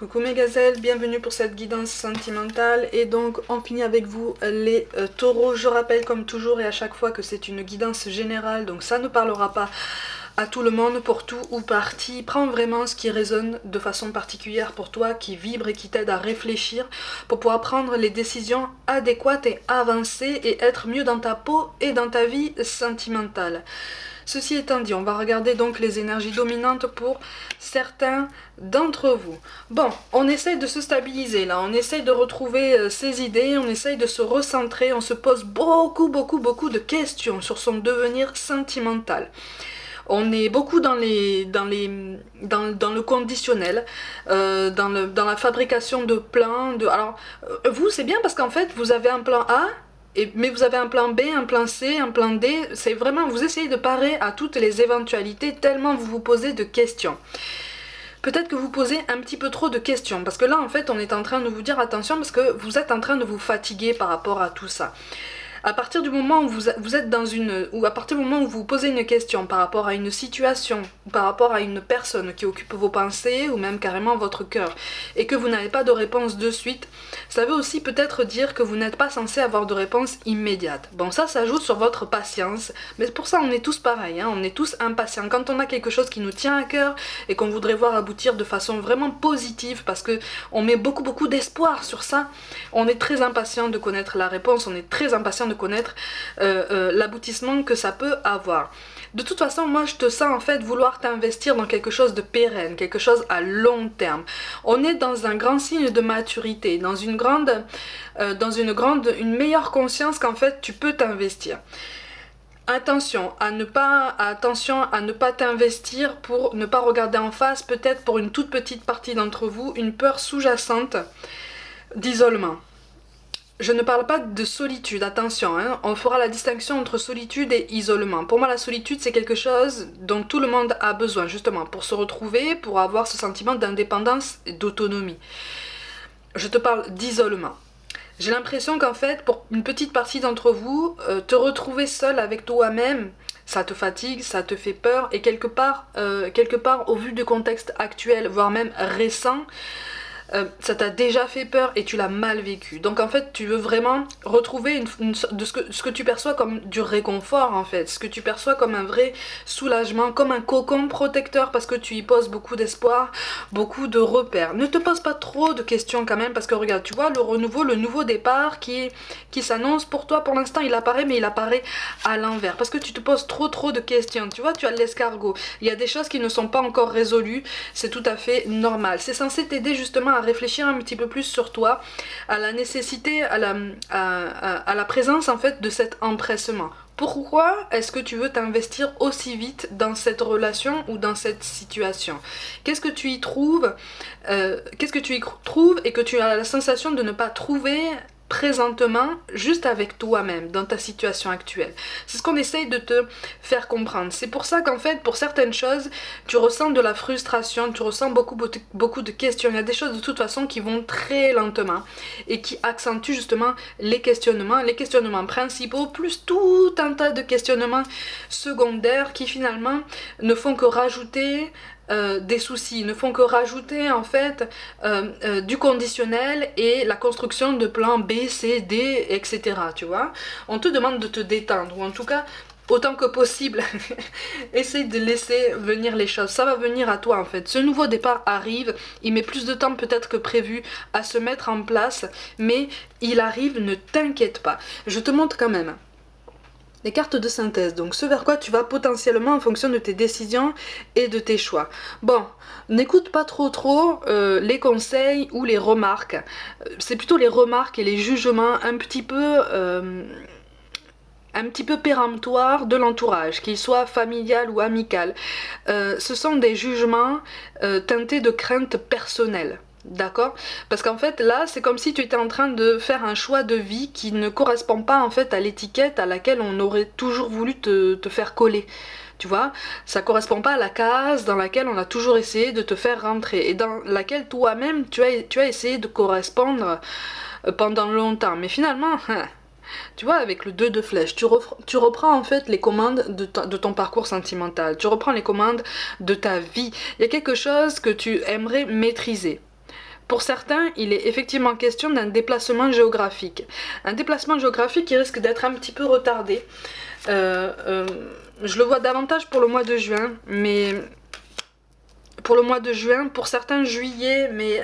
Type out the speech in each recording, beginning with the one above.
Coucou mes gazelles, bienvenue pour cette guidance sentimentale et donc on finit avec vous les taureaux. Je rappelle comme toujours et à chaque fois que c'est une guidance générale, donc ça ne parlera pas à tout le monde, pour tout ou partie. Prends vraiment ce qui résonne de façon particulière pour toi, qui vibre et qui t'aide à réfléchir pour pouvoir prendre les décisions adéquates et avancer et être mieux dans ta peau et dans ta vie sentimentale. Ceci étant dit, on va regarder donc les énergies dominantes pour certains d'entre vous. Bon, on essaye de se stabiliser là, on essaye de retrouver ses idées, on essaye de se recentrer, on se pose beaucoup de questions sur son devenir sentimental. On est beaucoup dans le conditionnel, dans la fabrication de plans. Alors, vous, c'est bien parce qu'en fait, vous avez un plan A, mais vous avez un plan B, un plan C, un plan D. C'est vraiment, vous essayez de parer à toutes les éventualités tellement vous vous posez de questions. Peut-être que vous posez un petit peu trop de questions, parce que là, en fait, on est en train de vous dire attention, parce que vous êtes en train de vous fatiguer par rapport à tout ça. À partir du moment où vous êtes dans ou à partir du moment où vous posez une question par rapport à une situation, par rapport à une personne qui occupe vos pensées, ou même carrément votre cœur, et que vous n'avez pas de réponse de suite, ça veut aussi peut-être dire que vous n'êtes pas censé avoir de réponse immédiate. Bon, ça joue sur votre patience, mais pour ça on est tous pareils, hein, on est tous impatients. Quand on a quelque chose qui nous tient à cœur, et qu'on voudrait voir aboutir de façon vraiment positive, parce que on met beaucoup d'espoir sur ça, on est très impatient de connaître la réponse, on est très impatient de connaître l'aboutissement que ça peut avoir. De toute façon, moi je te sens en fait vouloir t'investir dans quelque chose de pérenne, quelque chose à long terme. On est dans un grand signe de maturité, dans une meilleure conscience qu'en fait tu peux t'investir. Attention à ne pas t'investir pour ne pas regarder en face, peut-être pour une toute petite partie d'entre vous, une peur sous-jacente d'isolement. Je ne parle pas de solitude, attention, hein. On fera la distinction entre solitude et isolement. Pour moi, la solitude, c'est quelque chose dont tout le monde a besoin, justement, pour se retrouver, pour avoir ce sentiment d'indépendance et d'autonomie. Je te parle d'isolement. J'ai l'impression qu'en fait, pour une petite partie d'entre vous, te retrouver seul avec toi-même, ça te fatigue, ça te fait peur, et quelque part, au vu du contexte actuel, voire même récent, ça t'a déjà fait peur et tu l'as mal vécu. Donc en fait, tu veux vraiment retrouver ce que tu perçois comme du réconfort en fait, ce que tu perçois comme un vrai soulagement, comme un cocon protecteur, parce que tu y poses beaucoup d'espoir, beaucoup de repères. Ne te pose pas trop de questions quand même, parce que regarde, tu vois, le renouveau, le nouveau départ qui s'annonce pour toi, pour l'instant il apparaît, mais il apparaît à l'envers, parce que tu te poses trop de questions. Tu vois, tu as l'escargot, il y a des choses qui ne sont pas encore résolues, c'est tout à fait normal. C'est censé t'aider justement à réfléchir un petit peu plus sur toi, à la nécessité, à la présence en fait de cet empressement. Pourquoi est-ce que tu veux t'investir aussi vite dans cette relation ou dans cette situation? Qu'est-ce que tu y trouves et que tu as la sensation de ne pas trouver présentement, juste avec toi-même, dans ta situation actuelle? C'est ce qu'on essaye de te faire comprendre. C'est pour ça qu'en fait, pour certaines choses, tu ressens de la frustration, tu ressens beaucoup de questions. Il y a des choses de toute façon qui vont très lentement et qui accentuent justement les questionnements principaux, plus tout un tas de questionnements secondaires qui finalement ne font que rajouter des soucis, ne font que rajouter en fait du conditionnel et la construction de plans B, C, D, etc. Tu vois, on te demande de te détendre, ou en tout cas autant que possible essaye de laisser venir les choses. Ça va venir à toi en fait. Ce nouveau départ arrive, il met plus de temps peut-être que prévu à se mettre en place, mais il arrive, ne t'inquiète pas. Je te montre quand même les cartes de synthèse, donc ce vers quoi tu vas potentiellement en fonction de tes décisions et de tes choix. Bon, n'écoute pas trop les conseils ou les remarques. C'est plutôt les remarques et les jugements un petit peu péremptoires de l'entourage, qu'il soit familial ou amical. Ce sont des jugements teintés de craintes personnelles. D'accord? Parce qu'en fait là c'est comme si tu étais en train de faire un choix de vie qui ne correspond pas en fait à l'étiquette à laquelle on aurait toujours voulu te faire coller. Tu vois, ça correspond pas à la case dans laquelle on a toujours essayé de te faire rentrer et dans laquelle toi-même tu as essayé de correspondre pendant longtemps. Mais finalement, tu vois, avec le 2 de flèche, tu reprends en fait les commandes de ton parcours sentimental, tu reprends les commandes de ta vie. Il y a quelque chose que tu aimerais maîtriser. Pour certains, il est effectivement question d'un déplacement géographique. Un déplacement géographique qui risque d'être un petit peu retardé. Je le vois davantage pour le mois de juin, mais pour le mois de juin, pour certains juillet, mais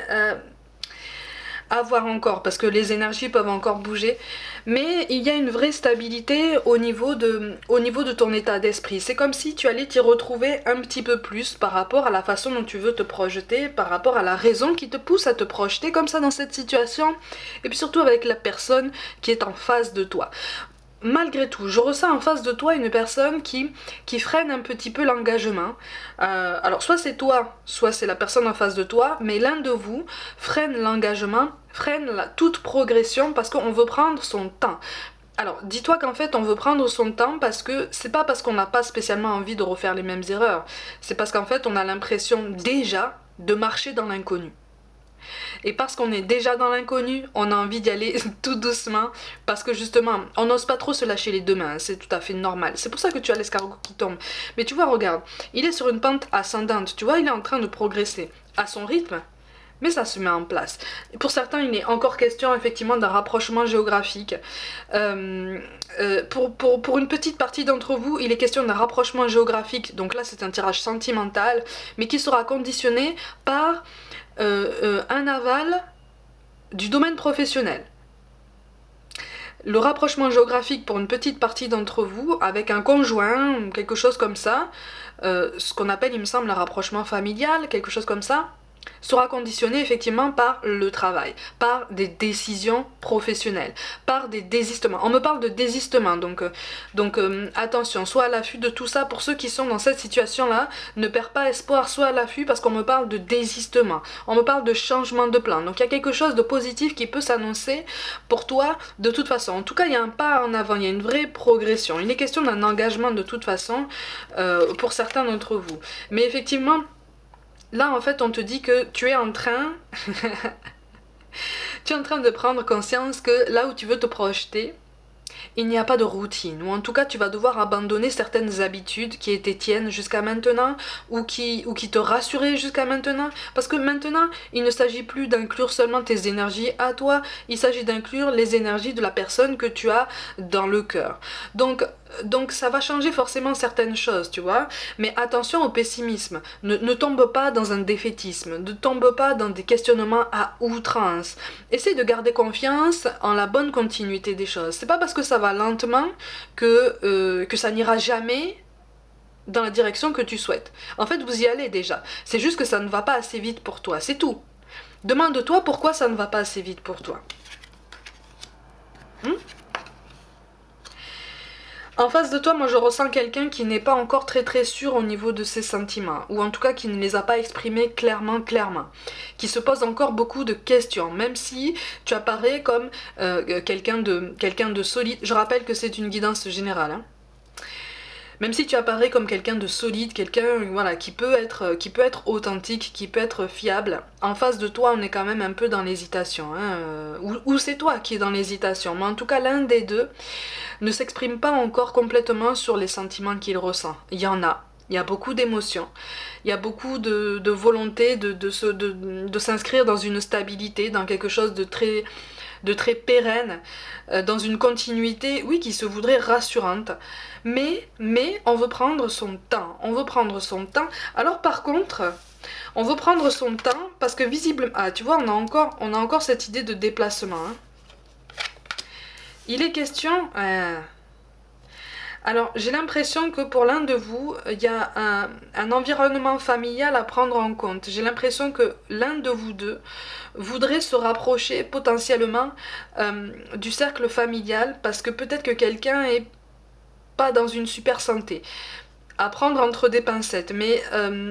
à voir encore, parce que les énergies peuvent encore bouger. Mais il y a une vraie stabilité au niveau de ton état d'esprit. C'est comme si tu allais t'y retrouver un petit peu plus par rapport à la façon dont tu veux te projeter, par rapport à la raison qui te pousse à te projeter comme ça dans cette situation, et puis surtout avec la personne qui est en face de toi. Malgré tout, je ressens en face de toi une personne qui freine un petit peu l'engagement. Alors soit c'est toi, soit c'est la personne en face de toi, mais l'un de vous freine l'engagement, freine toute progression parce qu'on veut prendre son temps. Alors, dis-toi qu'en fait, on veut prendre son temps parce que c'est pas parce qu'on n'a pas spécialement envie de refaire les mêmes erreurs. C'est parce qu'en fait, on a l'impression déjà de marcher dans l'inconnu. Et parce qu'on est déjà dans l'inconnu, on a envie d'y aller tout doucement, parce que justement, on n'ose pas trop se lâcher les deux mains, c'est tout à fait normal. C'est pour ça que tu as l'escargot qui tombe. Mais tu vois, regarde, il est sur une pente ascendante, tu vois, il est en train de progresser à son rythme, mais ça se met en place. Et pour certains, il est encore question effectivement d'un rapprochement géographique. Pour une petite partie d'entre vous, il est question d'un rapprochement géographique, donc là c'est un tirage sentimental, mais qui sera conditionné par un aval du domaine professionnel. Le rapprochement géographique pour une petite partie d'entre vous, avec un conjoint, quelque chose comme ça, ce qu'on appelle, il me semble, un rapprochement familial, quelque chose comme ça, sera conditionné effectivement par le travail, par des décisions professionnelles, par des désistements. On me parle de désistement, donc attention, sois à l'affût de tout ça. Pour ceux qui sont dans cette situation-là, ne perds pas espoir, sois à l'affût parce qu'on me parle de désistement, on me parle de changement de plan. Donc il y a quelque chose de positif qui peut s'annoncer pour toi de toute façon. En tout cas, il y a un pas en avant, il y a une vraie progression. Il est question d'un engagement de toute façon pour certains d'entre vous. Mais effectivement, là, en fait, on te dit que tu es en train... tu es en train de prendre conscience que là où tu veux te projeter, il n'y a pas de routine, ou en tout cas tu vas devoir abandonner certaines habitudes qui étaient tiennes jusqu'à maintenant, ou qui te rassuraient jusqu'à maintenant, parce que maintenant, il ne s'agit plus d'inclure seulement tes énergies à toi, il s'agit d'inclure les énergies de la personne que tu as dans le cœur. Donc ça va changer forcément certaines choses, tu vois, mais attention au pessimisme, ne tombe pas dans un défaitisme, ne tombe pas dans des questionnements à outrance, essaie de garder confiance en la bonne continuité des choses. C'est pas parce que ça va lentement que ça n'ira jamais dans la direction que tu souhaites. En fait, vous y allez déjà, c'est juste que ça ne va pas assez vite pour toi, c'est tout. Demande-toi pourquoi ça ne va pas assez vite pour toi. En face de toi, moi je ressens quelqu'un qui n'est pas encore très sûr au niveau de ses sentiments, ou en tout cas qui ne les a pas exprimés clairement, qui se pose encore beaucoup de questions, même si tu apparais comme quelqu'un de solide. Je rappelle que c'est une guidance générale, hein. Même si tu apparais comme quelqu'un de solide, quelqu'un voilà, qui peut être authentique, qui peut être fiable, en face de toi on est quand même un peu dans l'hésitation, hein, ou c'est toi qui es dans l'hésitation, mais en tout cas l'un des deux ne s'exprime pas encore complètement sur les sentiments qu'il ressent. Il y en a. Il y a beaucoup d'émotions, il y a beaucoup de volonté de s'inscrire dans une stabilité, dans quelque chose de très pérenne, dans une continuité, oui, qui se voudrait rassurante. Mais on veut prendre son temps, Alors par contre, on veut prendre son temps parce que visiblement, ah tu vois, on a encore cette idée de déplacement, hein. Il est question... Alors, j'ai l'impression que pour l'un de vous, il y a un environnement familial à prendre en compte. J'ai l'impression que l'un de vous deux voudrait se rapprocher potentiellement du cercle familial parce que peut-être que quelqu'un est pas dans une super santé. À prendre entre des pincettes, mais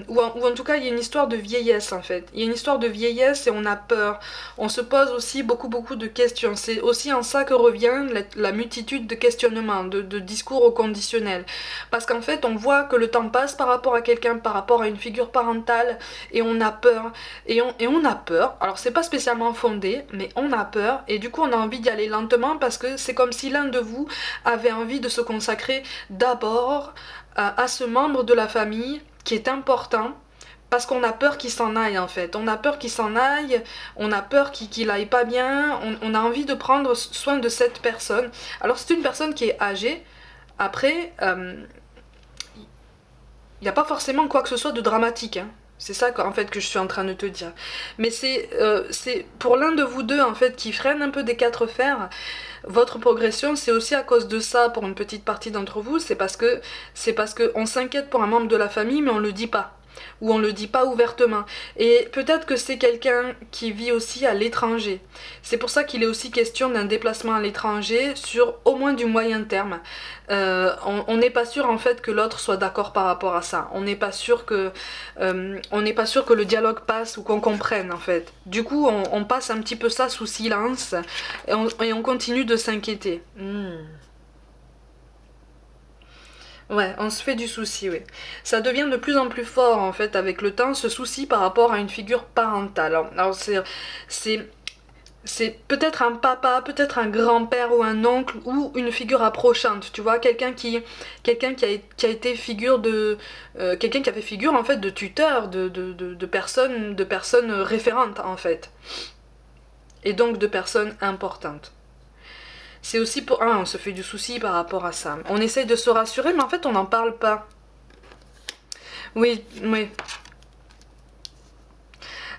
ou en tout cas il y a une histoire de vieillesse en fait. Il y a une histoire de vieillesse et on a peur. On se pose aussi beaucoup de questions. C'est aussi en ça que revient la multitude de questionnements, de discours au conditionnel. Parce qu'en fait on voit que le temps passe par rapport à quelqu'un, par rapport à une figure parentale, et on a peur. Et on a peur. Alors c'est pas spécialement fondé, mais on a peur et du coup on a envie d'y aller lentement parce que c'est comme si l'un de vous avait envie de se consacrer d'abord à ce membre de la famille qui est important parce qu'on a peur qu'il s'en aille en fait. On a peur qu'il s'en aille, on a peur qu'il aille pas bien, on a envie de prendre soin de cette personne. Alors c'est une personne qui est âgée, après, il n'y a pas forcément quoi que ce soit de dramatique, hein. C'est ça en fait que je suis en train de te dire. Mais c'est pour l'un de vous deux en fait qui freine un peu des quatre fers, votre progression, c'est aussi à cause de ça pour une petite partie d'entre vous, c'est parce que on s'inquiète pour un membre de la famille mais on le dit pas. Ou on le dit pas ouvertement. Et peut-être que c'est quelqu'un qui vit aussi à l'étranger. C'est pour ça qu'il est aussi question d'un déplacement à l'étranger sur au moins du moyen terme. On n'est pas sûr en fait que l'autre soit d'accord par rapport à ça. On n'est pas sûr que le dialogue passe ou qu'on comprenne en fait. Du coup, on passe un petit peu ça sous silence et on continue de s'inquiéter. Ouais, on se fait du souci, oui. Ça devient de plus en plus fort, en fait, avec le temps, ce souci par rapport à une figure parentale. Alors c'est peut-être un papa, peut-être un grand-père ou un oncle, ou une figure approchante, tu vois, quelqu'un qui a été figure de... quelqu'un qui a fait figure, en fait, de tuteur, de personnes référentes, en fait. Et donc de personnes importantes. C'est aussi pour... on se fait du souci par rapport à ça. On essaye de se rassurer, mais en fait, on n'en parle pas. Oui, oui.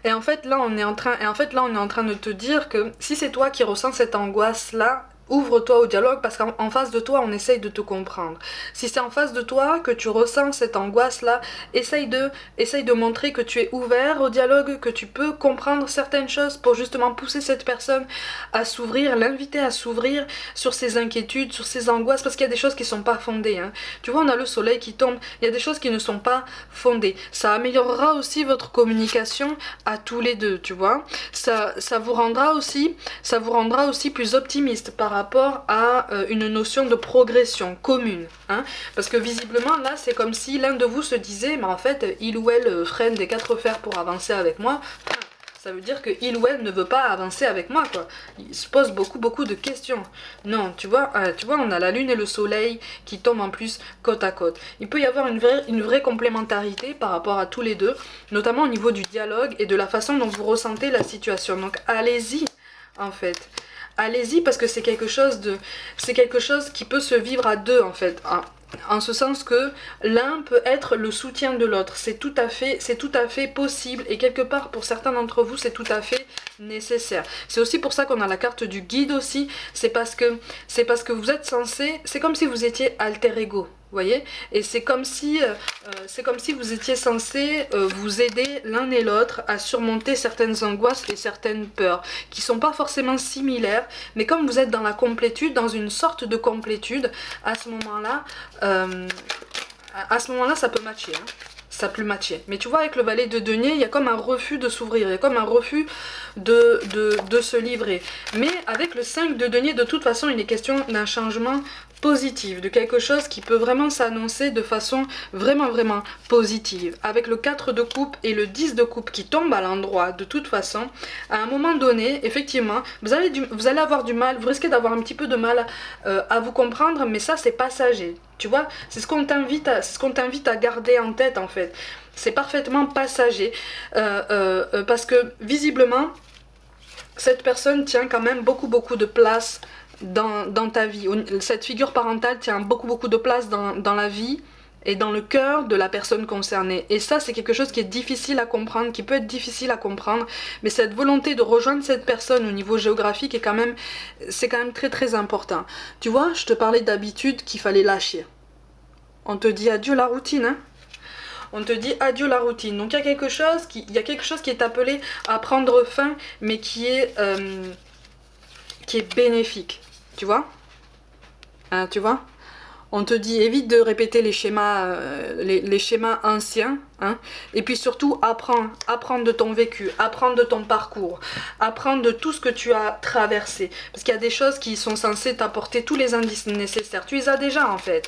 Et en fait, là, on est en train de te dire que si c'est toi qui ressens cette angoisse-là, ouvre-toi au dialogue parce qu'en face de toi, on essaye de te comprendre. Si c'est en face de toi que tu ressens cette angoisse-là, essaye de montrer que tu es ouvert au dialogue, que tu peux comprendre certaines choses pour justement pousser cette personne à s'ouvrir, l'inviter à s'ouvrir sur ses inquiétudes, sur ses angoisses, parce qu'il y a des choses qui ne sont pas fondées, hein. Tu vois, on a le soleil qui tombe, il y a des choses qui ne sont pas fondées. Ça améliorera aussi votre communication à tous les deux, tu vois. Ça vous rendra aussi plus optimiste par rapport à une notion de progression commune, hein, parce que visiblement là c'est comme si l'un de vous se disait mais en fait il ou elle freine des quatre fers pour avancer avec moi. Ça veut dire que il ou elle ne veut pas avancer avec moi, quoi. Il se pose beaucoup de questions. Non, tu vois, on a la lune et le soleil qui tombent en plus côte à côte. Il peut y avoir une vraie complémentarité par rapport à tous les deux, notamment au niveau du dialogue et de la façon dont vous ressentez la situation. Donc allez-y, en fait. Allez-y parce que c'est quelque chose qui peut se vivre à deux en fait. En ce sens que l'un peut être le soutien de l'autre. C'est tout à fait possible et quelque part pour certains d'entre vous c'est tout à fait nécessaire. C'est aussi pour ça qu'on a la carte du guide aussi. C'est parce que vous êtes censé, c'est comme si vous étiez alter ego. Vous voyez, et c'est comme si vous étiez censé vous aider l'un et l'autre à surmonter certaines angoisses et certaines peurs qui sont pas forcément similaires, mais comme vous êtes dans la complétude, dans une sorte de complétude, à ce moment-là ça peut matcher, hein. Ça peut matcher. Mais tu vois, avec le valet de denier, il y a comme un refus de s'ouvrir, il y a comme un refus de se livrer. Mais avec le 5 de denier, de toute façon, il est question d'un changement positif, de quelque chose qui peut vraiment s'annoncer de façon vraiment positive. Avec le 4 de coupe et le 10 de coupe qui tombent à l'endroit, de toute façon, à un moment donné, effectivement, vous allez avoir du mal, vous risquez d'avoir un petit peu de mal à vous comprendre, mais ça c'est passager. Tu vois, c'est ce qu'on t'invite à garder en tête en fait. C'est parfaitement passager parce que visiblement cette personne tient quand même beaucoup de place dans ta vie. Cette figure parentale tient beaucoup de place dans la vie et dans le cœur de la personne concernée. Et ça, c'est quelque chose qui est difficile à comprendre, qui peut être difficile à comprendre, mais cette volonté de rejoindre cette personne au niveau géographique c'est quand même très important. Tu vois, je te parlais d'habitude qu'il fallait lâcher. On te dit adieu la routine, hein. On te dit adieu la routine. Donc il y a quelque chose qui est appelé à prendre fin, mais qui est bénéfique. Tu vois, hein, tu vois. On te dit évite de répéter les schémas anciens, hein, et puis surtout apprendre de ton vécu, apprendre de ton parcours, apprendre de tout ce que tu as traversé, parce qu'il y a des choses qui sont censées t'apporter tous les indices nécessaires, tu les as déjà en fait,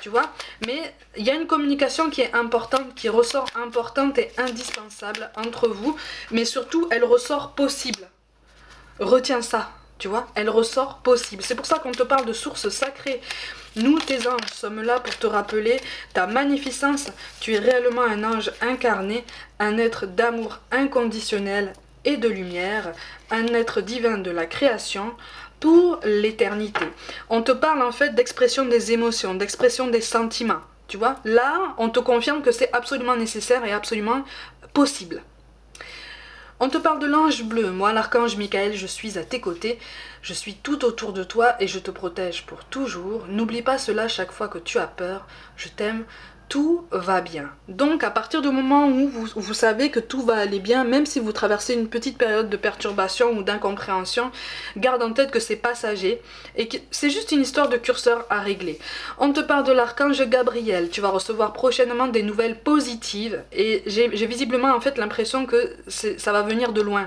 tu vois, mais il y a une communication qui est importante, qui ressort importante et indispensable entre vous, mais surtout elle ressort possible. Retiens ça. tu vois, elle ressort possible. C'est pour ça qu'on te parle de source sacrée. Nous, tes anges, sommes là pour te rappeler ta magnificence. Tu es réellement un ange incarné, un être d'amour inconditionnel et de lumière, un être divin de la création pour l'éternité. On te parle en fait d'expression des émotions, d'expression des sentiments. Tu vois, là, on te confirme que c'est absolument nécessaire et absolument possible. On te parle de l'ange bleu. Moi, l'archange Michael, je suis à tes côtés. Je suis tout autour de toi et je te protège pour toujours. N'oublie pas cela chaque fois que tu as peur. Je t'aime. Tout va bien. Donc, à partir du moment où vous savez que tout va aller bien, même si vous traversez une petite période de perturbation ou d'incompréhension, garde en tête que c'est passager et que c'est juste une histoire de curseur à régler. On te parle de l'archange Gabriel. Tu vas recevoir prochainement des nouvelles positives et j'ai visiblement en fait l'impression que ça va venir de loin.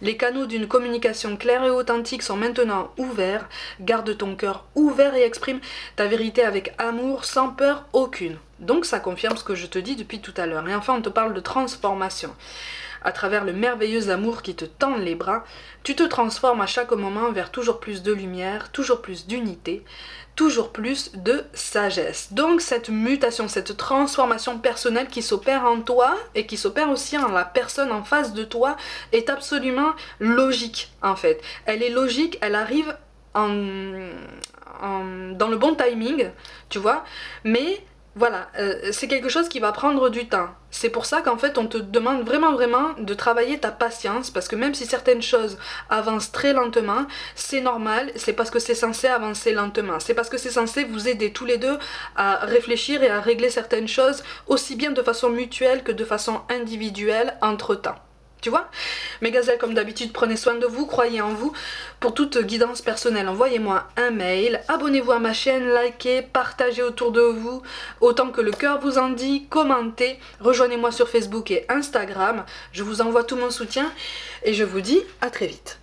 Les canaux d'une communication claire et authentique sont maintenant ouverts. Garde ton cœur ouvert et exprime ta vérité avec amour, sans peur aucune. Donc ça confirme ce que je te dis depuis tout à l'heure. Et enfin, on te parle de transformation. À travers le merveilleux amour qui te tend les bras, tu te transformes à chaque moment vers toujours plus de lumière, toujours plus d'unité, toujours plus de sagesse. Donc cette mutation, cette transformation personnelle qui s'opère en toi et qui s'opère aussi en la personne en face de toi est absolument logique en fait. Elle est logique, elle arrive dans le bon timing, tu vois, mais voilà, c'est quelque chose qui va prendre du temps. C'est pour ça qu'en fait on te demande vraiment de travailler ta patience, parce que même si certaines choses avancent très lentement, c'est normal, c'est parce que c'est censé avancer lentement. C'est parce que c'est censé vous aider tous les deux à réfléchir et à régler certaines choses, aussi bien de façon mutuelle que de façon individuelle entre-temps. Tu vois? Mes gazelles, comme d'habitude, prenez soin de vous, croyez en vous. Pour toute guidance personnelle, envoyez-moi un mail, abonnez-vous à ma chaîne, likez, partagez autour de vous, autant que le cœur vous en dit, commentez, rejoignez-moi sur Facebook et Instagram. Je vous envoie tout mon soutien et je vous dis à très vite.